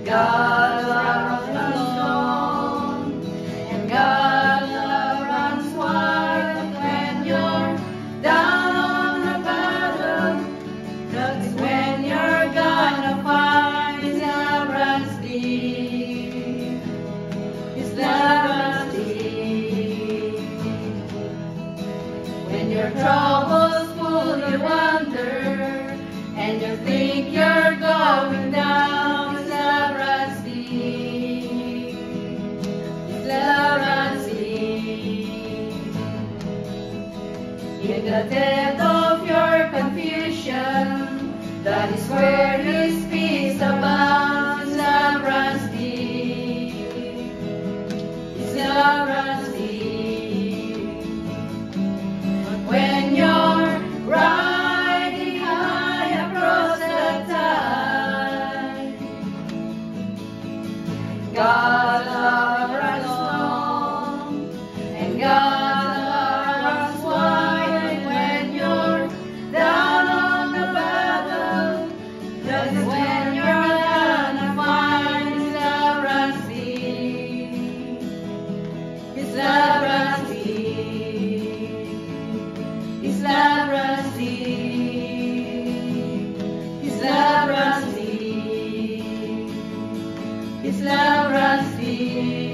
God's love runs long, and God's love runs wide. When you're down on the bottom, that's when you're gonna find His love runs deep. His love runs deep. When your troubles pull you under, and you think you're going down, His love runs deep. His love runs deep. In the depth of your confusion, that is where His peace abounds. His love runs deep. His love runs deep. When you're riding high across the tide, God's love runs long, and God's love runs wide. When you're down on the bottom, that's when you're gonna find His love runs deep. His love runs deep. His love runs deep. His love runs deep. His love runs deep.